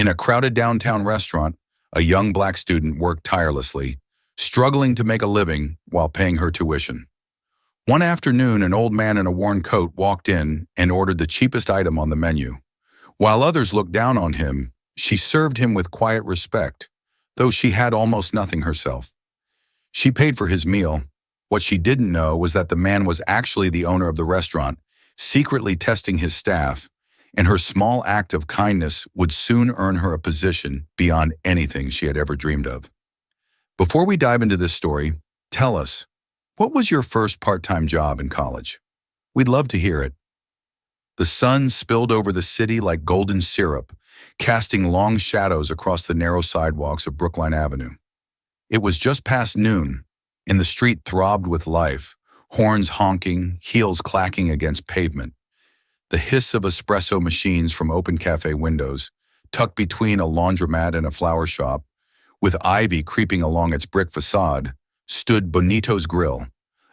In a crowded downtown restaurant, a young black student worked tirelessly, struggling to make a living while paying her tuition. One afternoon, an old man in a worn coat walked in and ordered the cheapest item on the menu. While others looked down on him, she served him with quiet respect, though she had almost nothing herself. She paid for his meal. What she didn't know was that the man was actually the owner of the restaurant, secretly testing his staff, and her small act of kindness would soon earn her a position beyond anything she had ever dreamed of. Before we dive into this story, tell us, what was your first part-time job in college? We'd love to hear it. The sun spilled over the city like golden syrup, casting long shadows across the narrow sidewalks of Brookline Avenue. It was just past noon, and the street throbbed with life, horns honking, heels clacking against pavement. The hiss of espresso machines from open cafe windows, tucked between a laundromat and a flower shop, with ivy creeping along its brick facade, stood Bonito's Grill,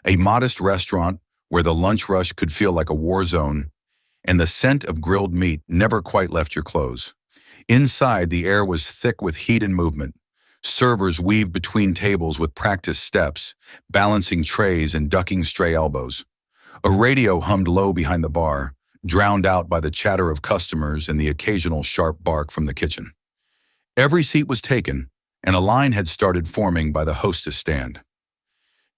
a modest restaurant where the lunch rush could feel like a war zone, and the scent of grilled meat never quite left your clothes. Inside, the air was thick with heat and movement. Servers weaved between tables with practiced steps, balancing trays and ducking stray elbows. A radio hummed low behind the bar, drowned out by the chatter of customers and the occasional sharp bark from the kitchen. Every seat was taken, and a line had started forming by the hostess stand.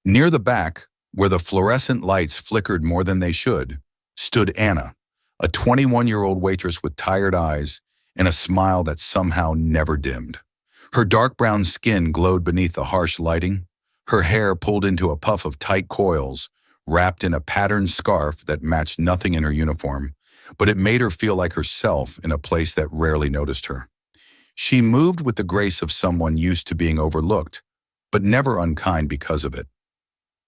Near the back, where the fluorescent lights flickered more than they should, stood Anna, a 21-year-old waitress with tired eyes and a smile that somehow never dimmed. Her dark brown skin glowed beneath the harsh lighting, her hair pulled into a puff of tight coils, wrapped in a patterned scarf that matched nothing in her uniform, but it made her feel like herself in a place that rarely noticed her. She moved with the grace of someone used to being overlooked, but never unkind because of it.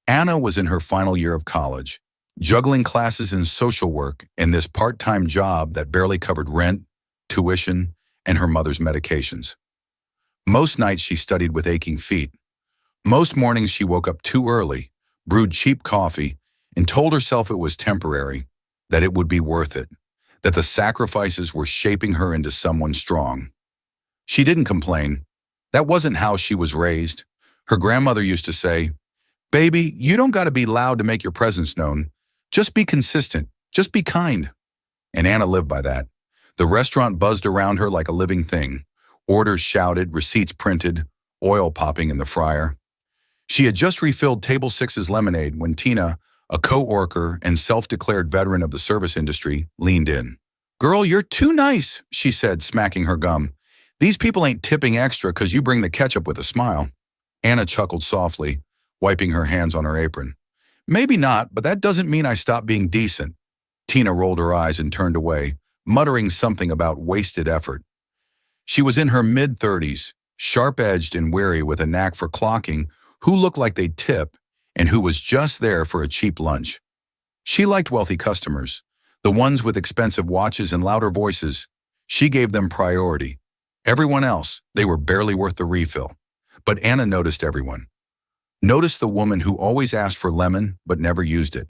Anna was in her final year of college, juggling classes in social work and this part-time job that barely covered rent, tuition, and her mother's medications. Most nights she studied with aching feet. Most mornings she woke up too early, brewed cheap coffee, and told herself it was temporary, that it would be worth it, that the sacrifices were shaping her into someone strong. She didn't complain. That wasn't how she was raised. Her grandmother used to say, "Baby, you don't got to be loud to make your presence known. Just be consistent. Just be kind." And Anna lived by that. The restaurant buzzed around her like a living thing. Orders shouted, receipts printed, oil popping in the fryer. She had just refilled Table 6's lemonade when Tina, a co-worker and self-declared veteran of the service industry, leaned in. "Girl, you're too nice," she said, smacking her gum. "These people ain't tipping extra because you bring the ketchup with a smile." Anna chuckled softly, wiping her hands on her apron. "Maybe not, but that doesn't mean I stopped being decent." Tina rolled her eyes and turned away, muttering something about wasted effort. She was in her mid-30s, sharp-edged and wary with a knack for clocking who looked like they'd tip and who was just there for a cheap lunch. She liked wealthy customers, the ones with expensive watches and louder voices. She gave them priority. Everyone else, they were barely worth the refill. But Anna noticed everyone. Noticed the woman who always asked for lemon but never used it.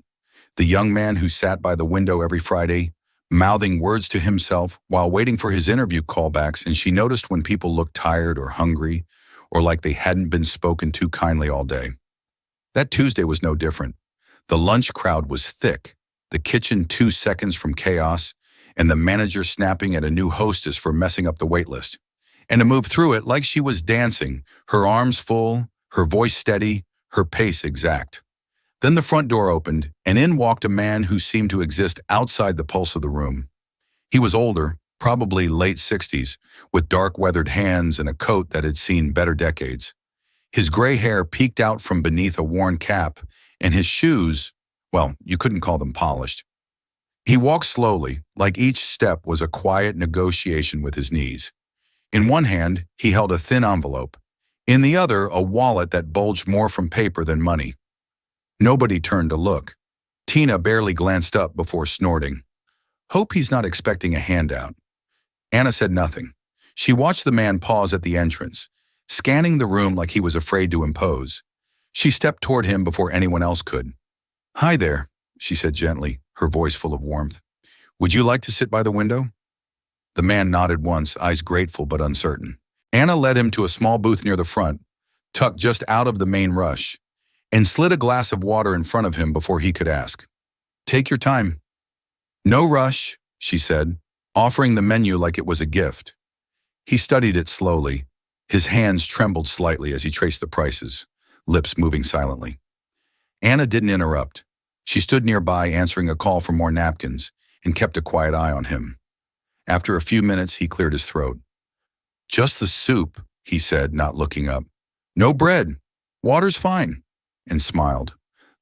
The young man who sat by the window every Friday, mouthing words to himself while waiting for his interview callbacks, and she noticed when people looked tired or hungry or like they hadn't been spoken to kindly all day. That Tuesday was no different. The lunch crowd was thick, the kitchen 2 seconds from chaos, and the manager snapping at a new hostess for messing up the wait list. And to move through it like she was dancing, her arms full, her voice steady, her pace exact. Then the front door opened, and in walked a man who seemed to exist outside the pulse of the room. He was older, probably late 60s, with dark weathered hands and a coat that had seen better decades. His gray hair peeked out from beneath a worn cap, and his shoes, well, you couldn't call them polished. He walked slowly, like each step was a quiet negotiation with his knees. In one hand, he held a thin envelope. In the other, a wallet that bulged more from paper than money. Nobody turned to look. Tina barely glanced up before snorting. "Hope he's not expecting a handout." Anna said nothing. She watched the man pause at the entrance, scanning the room like he was afraid to impose. She stepped toward him before anyone else could. "Hi there," she said gently, her voice full of warmth. "Would you like to sit by the window?" The man nodded once, eyes grateful but uncertain. Anna led him to a small booth near the front, tucked just out of the main rush, and slid a glass of water in front of him before he could ask. "Take your time." "No rush," she said, offering the menu like it was a gift. He studied it slowly. His hands trembled slightly as he traced the prices, lips moving silently. Anna didn't interrupt. She stood nearby answering a call for more napkins and kept a quiet eye on him. After a few minutes, he cleared his throat. "Just the soup," he said, not looking up. "No bread. Water's fine," and smiled.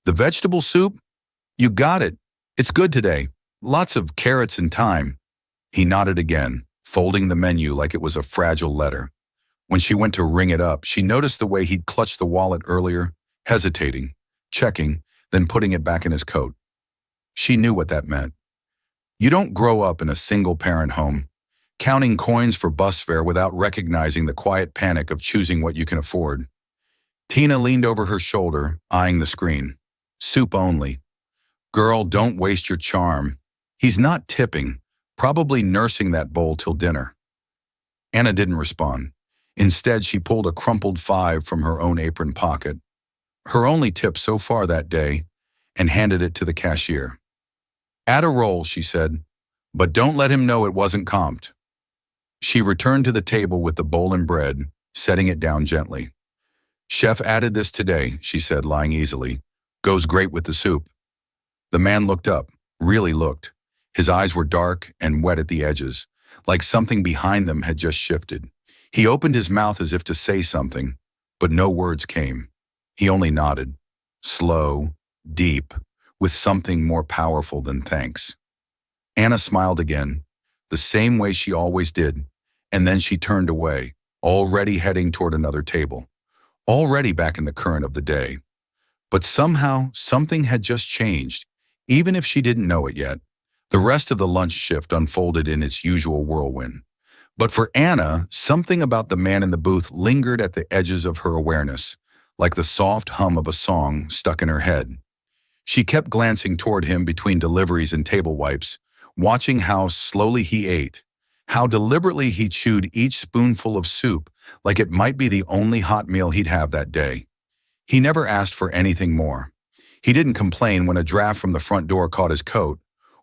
"The vegetable soup? You got it. It's good today. Lots of carrots and thyme." He nodded again, folding the menu like it was a fragile letter. When she went to ring it up, she noticed the way he'd clutched the wallet earlier, hesitating, checking, then putting it back in his coat. She knew what that meant. You don't grow up in a single-parent home, counting coins for bus fare without recognizing the quiet panic of choosing what you can afford. Tina leaned over her shoulder, eyeing the screen. "Soup only." "Girl, don't waste your charm. He's not tipping, probably nursing that bowl till dinner." Anna didn't respond. Instead, she pulled a crumpled 5 from her own apron pocket, her only tip so far that day, and handed it to the cashier. "Add a roll," she said, "but don't let him know it wasn't comped." She returned to the table with the bowl and bread, setting it down gently. "Chef added this today," she said, lying easily. "Goes great with the soup." The man looked up, really looked. His eyes were dark and wet at the edges, like something behind them had just shifted. He opened his mouth as if to say something, but no words came. He only nodded, slow, deep, with something more powerful than thanks. Anna smiled again, the same way she always did, and then she turned away, already heading toward another table, already back in the current of the day. But somehow, something had just changed, even if she didn't know it yet. The rest of the lunch shift unfolded in its usual whirlwind. But for Anna, something about the man in the booth lingered at the edges of her awareness, like the soft hum of a song stuck in her head. She kept glancing toward him between deliveries and table wipes, watching how slowly he ate, how deliberately he chewed each spoonful of soup like it might be the only hot meal he'd have that day. He never asked for anything more. He didn't complain when a draft from the front door caught his coat,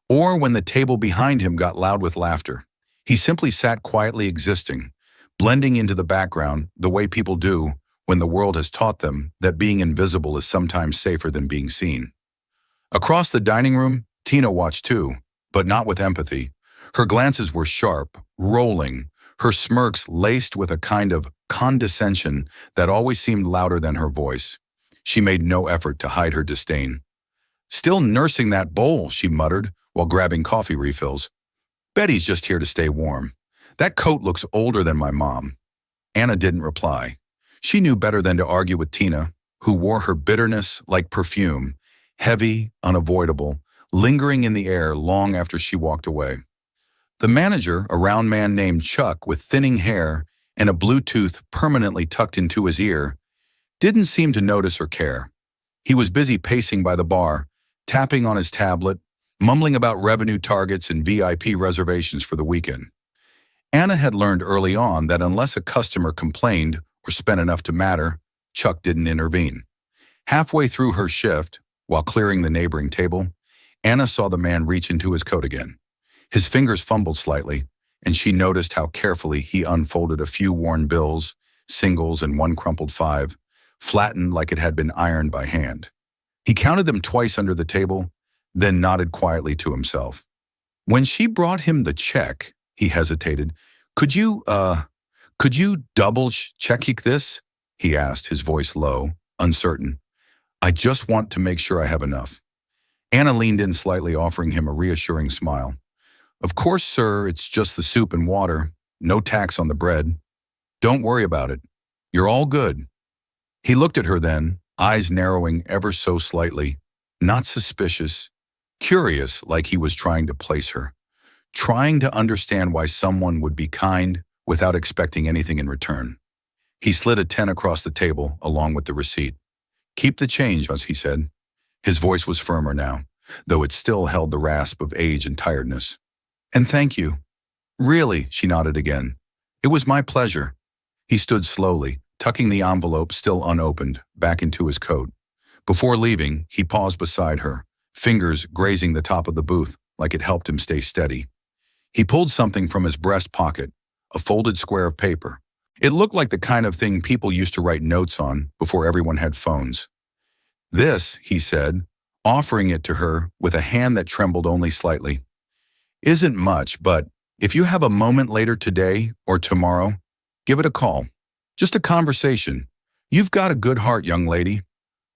or when the table behind him got loud with laughter. He simply sat quietly existing, blending into the background the way people do when the world has taught them that being invisible is sometimes safer than being seen. Across the dining room, Tina watched too, but not with empathy. Her glances were sharp, rolling, her smirks laced with a kind of condescension that always seemed louder than her voice. She made no effort to hide her disdain. "Still nursing that bowl," she muttered while grabbing coffee refills. "Betty's just here to stay warm. That coat looks older than my mom." Anna didn't reply. She knew better than to argue with Tina, who wore her bitterness like perfume, heavy, unavoidable, lingering in the air long after she walked away. The manager, a round man named Chuck with thinning hair and a Bluetooth permanently tucked into his ear, didn't seem to notice or care. He was busy pacing by the bar, tapping on his tablet, mumbling about revenue targets and VIP reservations for the weekend. Anna had learned early on that unless a customer complained or spent enough to matter, Chuck didn't intervene. Halfway through her shift, while clearing the neighboring table, Anna saw the man reach into his coat again. His fingers fumbled slightly, and she noticed how carefully he unfolded a few worn bills, singles, and one crumpled 5, flattened like it had been ironed by hand. He counted them twice under the table, then nodded quietly to himself. When she brought him the check, he hesitated. Could you double-check this?" he asked, his voice low, uncertain. "I just want to make sure I have enough." Anna leaned in slightly, offering him a reassuring smile. "Of course, sir, it's just the soup and water. No tax on the bread. Don't worry about it. You're all good." He looked at her then, eyes narrowing ever so slightly, not suspicious, curious like he was trying to place her, trying to understand why someone would be kind without expecting anything in return. He slid a 10 across the table along with the receipt. "Keep the change," he said. His voice was firmer now, though it still held the rasp of age and tiredness. "And thank you." Really, she nodded again. It was my pleasure. He stood slowly, tucking the envelope still unopened back into his coat. Before leaving, he paused beside her, fingers grazing the top of the booth like it helped him stay steady. He pulled something from his breast pocket, a folded square of paper. It looked like the kind of thing people used to write notes on before everyone had phones. This, he said, offering it to her with a hand that trembled only slightly, isn't much, but if you have a moment later today or tomorrow, give it a call. Just a conversation. You've got a good heart, young lady.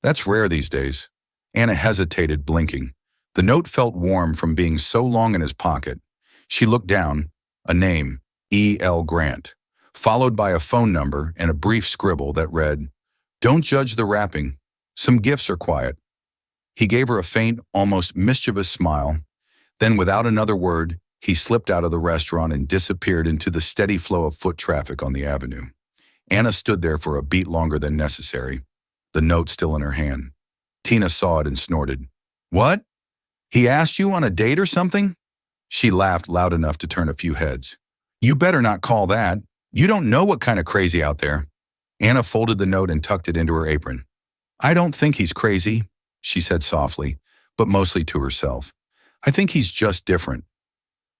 That's rare these days. Anna hesitated, blinking. The note felt warm from being so long in his pocket. She looked down, a name, E.L. Grant, followed by a phone number and a brief scribble that read, "Don't judge the wrapping. Some gifts are quiet." He gave her a faint, almost mischievous smile. Then, without another word, he slipped out of the restaurant and disappeared into the steady flow of foot traffic on the avenue. Anna stood there for a beat longer than necessary, the note still in her hand. Tina saw it and snorted. "What? He asked you on a date or something?" She laughed loud enough to turn a few heads. "You better not call that. You don't know what kind of crazy out there." Anna folded the note and tucked it into her apron. "I don't think he's crazy," she said softly, but mostly to herself. "I think he's just different."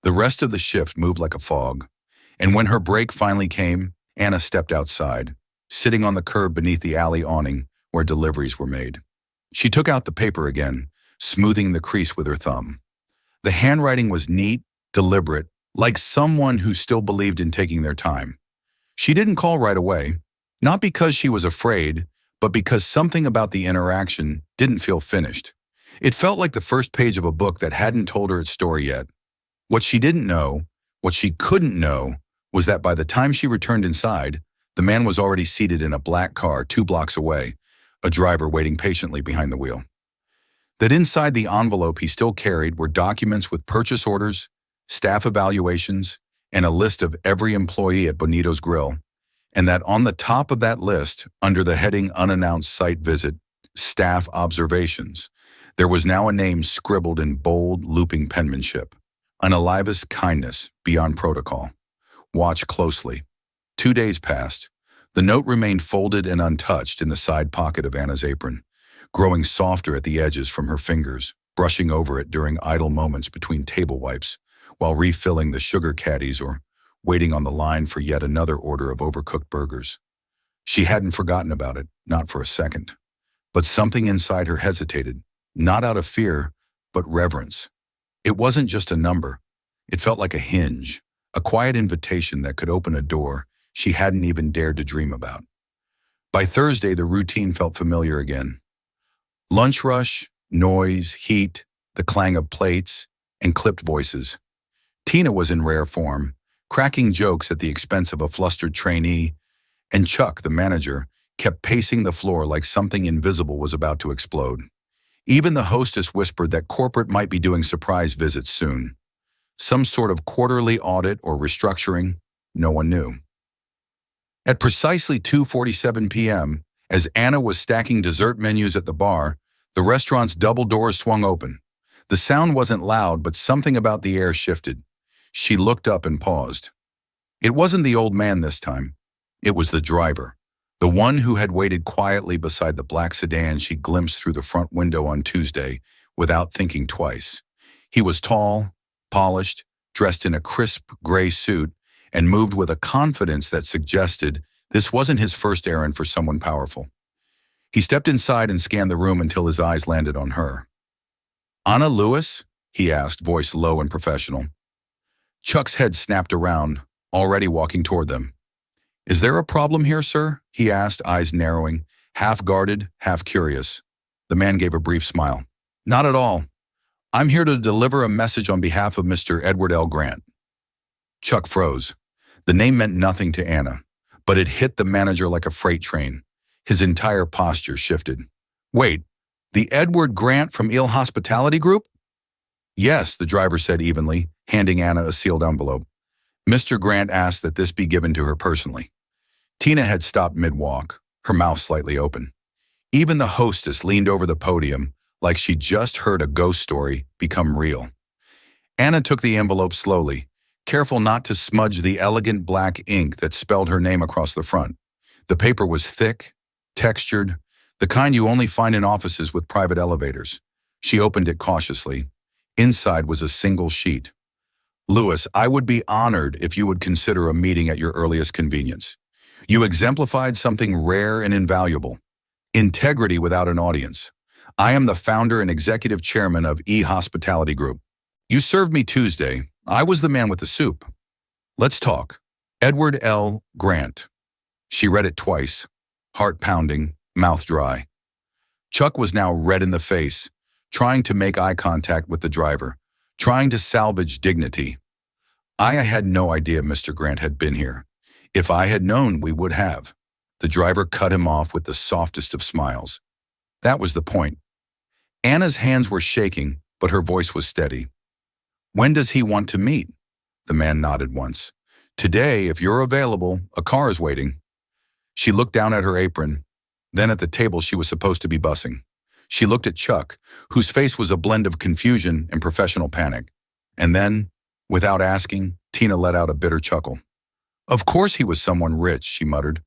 The rest of the shift moved like a fog, and when her break finally came, Anna stepped outside, sitting on the curb beneath the alley awning where deliveries were made. She took out the paper again, smoothing the crease with her thumb. The handwriting was neat, deliberate, like someone who still believed in taking their time. She didn't call right away, not because she was afraid, but because something about the interaction didn't feel finished. It felt like the first page of a book that hadn't told her its story yet. What she didn't know, what she couldn't know, was that by the time she returned inside, the man was already seated in a black car 2 blocks away, a driver waiting patiently behind the wheel. That inside the envelope he still carried were documents with purchase orders, staff evaluations, and a list of every employee at Bonito's Grill, and that on the top of that list, under the heading Unannounced Site Visit, Staff Observations, there was now a name scribbled in bold, looping penmanship. An Aliva's kindness beyond protocol. Watch closely. 2 days passed. The note remained folded and untouched in the side pocket of Anna's apron, growing softer at the edges from her fingers, brushing over it during idle moments between table wipes, while refilling the sugar caddies or waiting on the line for yet another order of overcooked burgers. She hadn't forgotten about it, not for a second. But something inside her hesitated, not out of fear, but reverence. It wasn't just a number. It felt like a hinge, a quiet invitation that could open a door she hadn't even dared to dream about. By Thursday, the routine felt familiar again. Lunch rush, noise, heat, the clang of plates, and clipped voices. Tina was in rare form, cracking jokes at the expense of a flustered trainee, and Chuck, the manager, kept pacing the floor like something invisible was about to explode. Even the hostess whispered that corporate might be doing surprise visits soon. Some sort of quarterly audit or restructuring, no one knew. At precisely 2:47 p.m., as Anna was stacking dessert menus at the bar, the restaurant's double doors swung open. The sound wasn't loud, but something about the air shifted. She looked up and paused. It wasn't the old man this time. It was the driver, the one who had waited quietly beside the black sedan she glimpsed through the front window on Tuesday without thinking twice. He was tall, polished, dressed in a crisp gray suit, and moved with a confidence that suggested this wasn't his first errand for someone powerful. He stepped inside and scanned the room until his eyes landed on her. "Anna Lewis?" he asked, voice low and professional. Chuck's head snapped around, already walking toward them. "Is there a problem here, sir?" he asked, eyes narrowing, half guarded, half curious. The man gave a brief smile. "Not at all. I'm here to deliver a message on behalf of Mr. Edward L. Grant." Chuck froze. The name meant nothing to Anna, but it hit the manager like a freight train. His entire posture shifted. "Wait, the Edward Grant from Il Hospitality Group?" "Yes," the driver said evenly, handing Anna a sealed envelope. Mr. Grant asked that this be given to her personally. Tina had stopped mid-walk, her mouth slightly open. Even the hostess leaned over the podium like she'd just heard a ghost story become real. Anna took the envelope slowly, careful not to smudge the elegant black ink that spelled her name across the front. The paper was thick, textured, the kind you only find in offices with private elevators. She opened it cautiously. Inside was a single sheet. Lewis, I would be honored if you would consider a meeting at your earliest convenience. You exemplified something rare and invaluable. Integrity without an audience. I am the founder and executive chairman of E-Hospitality Group. You served me Tuesday. I was the man with the soup. Let's talk. Edward L. Grant. She read it twice, heart pounding, mouth dry. Chuck was now red in the face, trying to make eye contact with the driver, trying to salvage dignity. I had no idea Mr. Grant had been here. If I had known, we would have. The driver cut him off with the softest of smiles. That was the point. Anna's hands were shaking, but her voice was steady. When does he want to meet? The man nodded once. Today, if you're available, a car is waiting. She looked down at her apron, then at the table she was supposed to be bussing. She looked at Chuck, whose face was a blend of confusion and professional panic. And then, without asking, Tina let out a bitter chuckle. Of course he was someone rich, she muttered.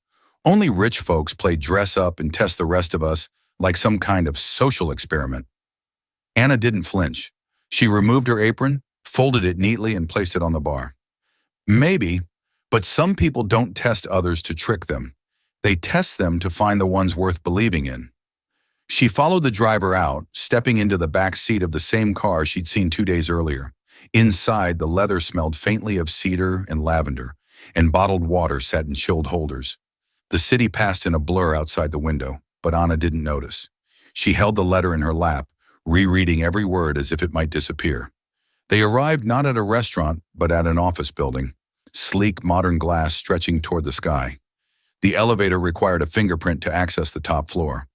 Only rich folks play dress up and test the rest of us like some kind of social experiment. Anna didn't flinch. She removed her apron, folded it neatly, and placed it on the bar. Maybe, but some people don't test others to trick them. They test them to find the ones worth believing in. She followed the driver out, stepping into the back seat of the same car she'd seen 2 days earlier. Inside, the leather smelled faintly of cedar and lavender, and bottled water sat in chilled holders. The city passed in a blur outside the window, but Anna didn't notice. She held the letter in her lap, rereading every word as if it might disappear. They arrived not at a restaurant, but at an office building, sleek modern glass stretching toward the sky. The elevator required a fingerprint to access the top floor.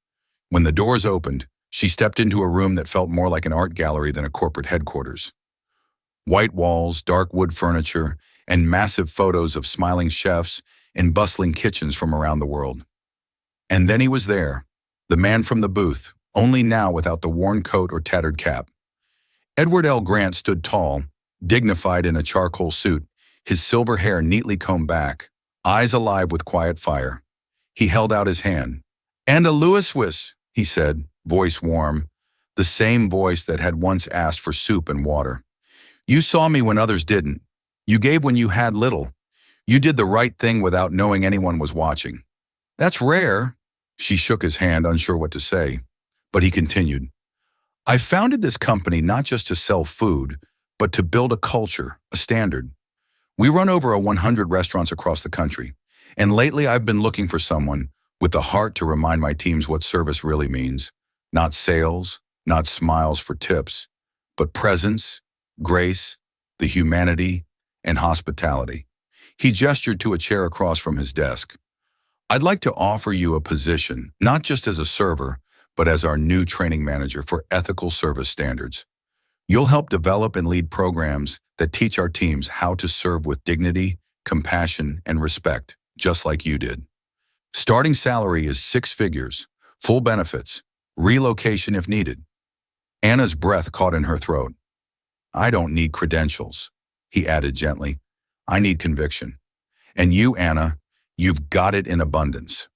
When the doors opened, she stepped into a room that felt more like an art gallery than a corporate headquarters. White walls, dark wood furniture, and massive photos of smiling chefs and bustling kitchens from around the world. And then he was there, the man from the booth, only now without the worn coat or tattered cap. Edward L. Grant stood tall, dignified in a charcoal suit, his silver hair neatly combed back, eyes alive with quiet fire. He held out his hand. "And a Lewis Wiss," he said, voice warm, the same voice that had once asked for soup and water. "You saw me when others didn't. You gave when you had little. You did the right thing without knowing anyone was watching. That's rare." She shook his hand, unsure what to say, but he continued. "I founded this company not just to sell food, but to build a culture, a standard. We run over 100 restaurants across the country, and lately I've been looking for someone with the heart to remind my teams what service really means. Not sales, not smiles for tips, but presence, grace, the humanity, and hospitality." He gestured to a chair across from his desk. "I'd like to offer you a position, not just as a server, but as our new training manager for ethical service standards. You'll help develop and lead programs that teach our teams how to serve with dignity, compassion, and respect, just like you did. Starting salary is 6 figures, full benefits, relocation if needed." Anna's breath caught in her throat. "I don't need credentials," he added gently. "I need conviction. And you, Anna, you've got it in abundance."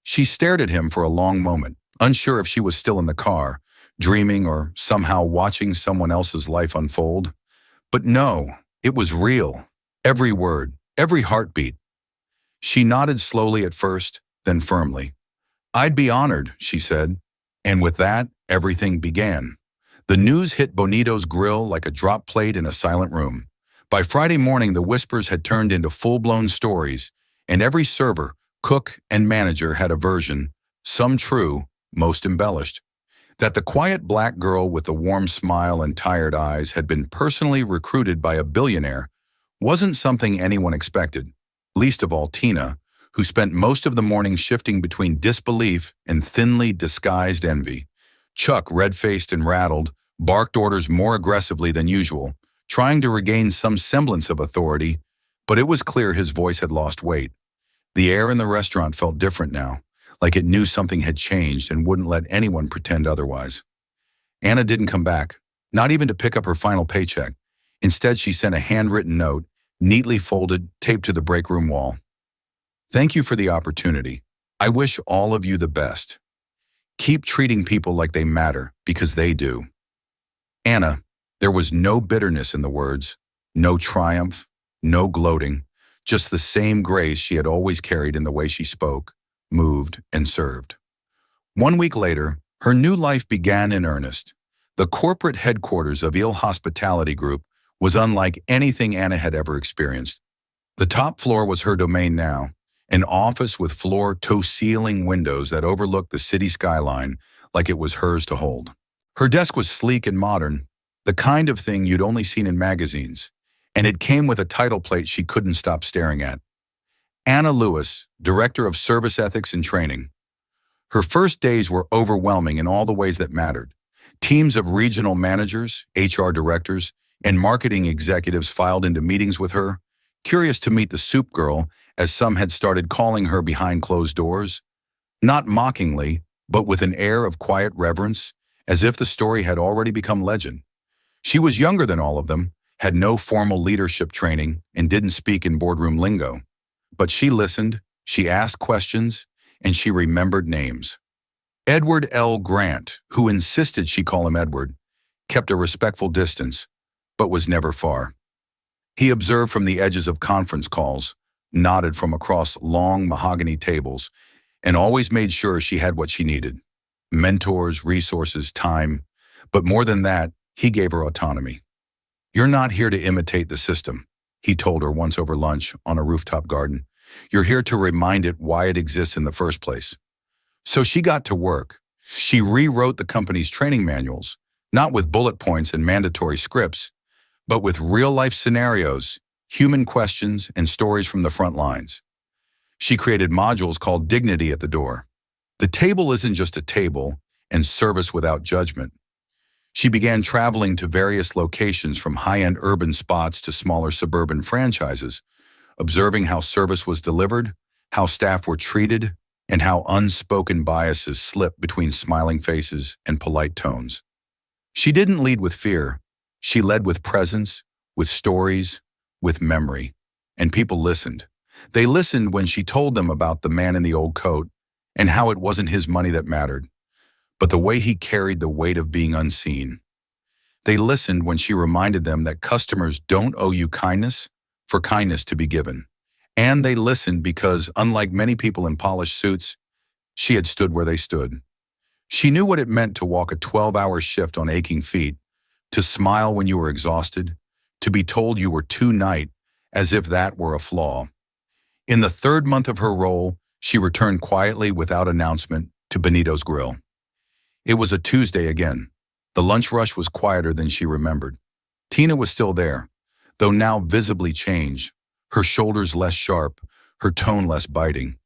She stared at him for a long moment, unsure if she was still in the car, dreaming or somehow watching someone else's life unfold. But no, it was real. Every word, every heartbeat. She nodded slowly at first, then firmly. "I'd be honored," she said. And with that, everything began. The news hit Bonito's grill like a drop plate in a silent room. By Friday morning, the whispers had turned into full-blown stories, and every server, cook, and manager had a version, some true, most embellished, that the quiet black girl with the warm smile and tired eyes had been personally recruited by a billionaire wasn't something anyone expected, least of all Tina, who spent most of the morning shifting between disbelief and thinly disguised envy. Chuck, red-faced and rattled, barked orders more aggressively than usual, trying to regain some semblance of authority, but it was clear his voice had lost weight. The air in the restaurant felt different now, like it knew something had changed and wouldn't let anyone pretend otherwise. Anna didn't come back, not even to pick up her final paycheck. Instead, she sent a handwritten note, neatly folded, taped to the break room wall. Thank you for the opportunity. I wish all of you the best. Keep treating people like they matter, because they do. Anna, there was no bitterness in the words, no triumph, no gloating, just the same grace she had always carried in the way she spoke, moved, and served. 1 week later, her new life began in earnest. The corporate headquarters of Il Hospitality Group was unlike anything Anna had ever experienced. The top floor was her domain now, an office with floor-to-ceiling windows that overlooked the city skyline like it was hers to hold. Her desk was sleek and modern, the kind of thing you'd only seen in magazines, and it came with a title plate she couldn't stop staring at. Anna Lewis, Director of Service Ethics and Training. Her first days were overwhelming in all the ways that mattered. Teams of regional managers, HR directors, and marketing executives filed into meetings with her, curious to meet the soup girl, as some had started calling her behind closed doors. Not mockingly, but with an air of quiet reverence, as if the story had already become legend. She was younger than all of them, had no formal leadership training, and didn't speak in boardroom lingo. But she listened, she asked questions, and she remembered names. Edward L. Grant, who insisted she call him Edward, kept a respectful distance, but was never far. He observed from the edges of conference calls, nodded from across long mahogany tables, and always made sure she had what she needed. Mentors, resources, time. But more than that, he gave her autonomy. "You're not here to imitate the system," he told her once over lunch on a rooftop garden. "You're here to remind it why it exists in the first place." So she got to work. She rewrote the company's training manuals, not with bullet points and mandatory scripts, but with real-life scenarios, human questions, and stories from the front lines. She created modules called Dignity at the Door. The table isn't just a table, and service without judgment. She began traveling to various locations from high-end urban spots to smaller suburban franchises, observing how service was delivered, how staff were treated, and how unspoken biases slipped between smiling faces and polite tones. She didn't lead with fear. She led with presence, with stories, with memory. And people listened. They listened when she told them about the man in the old coat and how it wasn't his money that mattered, but the way he carried the weight of being unseen. They listened when she reminded them that customers don't owe you kindness for kindness to be given. And they listened because, unlike many people in polished suits, she had stood where they stood. She knew what it meant to walk a 12-hour shift on aching feet, to smile when you were exhausted, to be told you were too night, as if that were a flaw. In the 3rd month of her role, she returned quietly without announcement to Benito's Grill. It was a Tuesday again. The lunch rush was quieter than she remembered. Tina was still there, though now visibly changed, her shoulders less sharp, her tone less biting.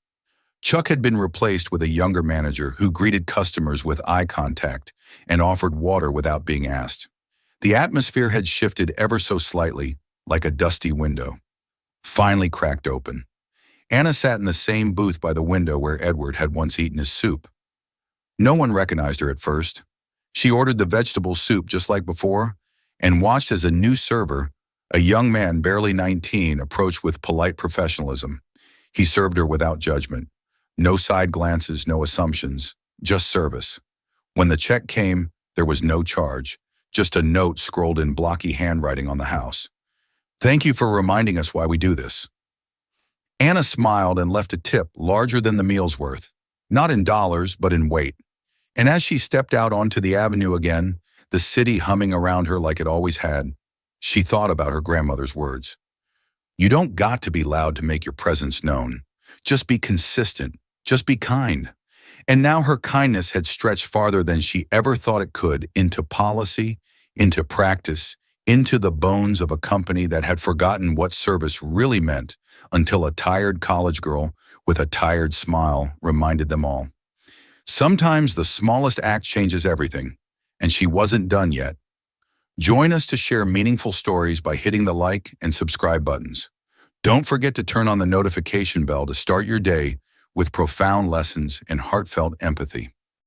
Chuck had been replaced with a younger manager who greeted customers with eye contact and offered water without being asked. The atmosphere had shifted ever so slightly, like a dusty window. Finally cracked open. Anna sat in the same booth by the window where Edward had once eaten his soup. No one recognized her at first. She ordered the vegetable soup just like before and watched as a new server, a young man barely 19, approached with polite professionalism. He served her without judgment. No side glances, no assumptions, just service. When the check came, there was no charge, just a note scrolled in blocky handwriting on the house. "Thank you for reminding us why we do this." Anna smiled and left a tip larger than the meal's worth, not in dollars, but in weight. And as she stepped out onto the avenue again, the city humming around her like it always had, she thought about her grandmother's words. "You don't got to be loud to make your presence known. Just be consistent. Just be kind." And now her kindness had stretched farther than she ever thought it could, into policy, into practice, into the bones of a company that had forgotten what service really meant until a tired college girl with a tired smile reminded them all. Sometimes the smallest act changes everything, and she wasn't done yet. Join us to share meaningful stories by hitting the like and subscribe buttons. Don't forget to turn on the notification bell to start your day with profound lessons and heartfelt empathy.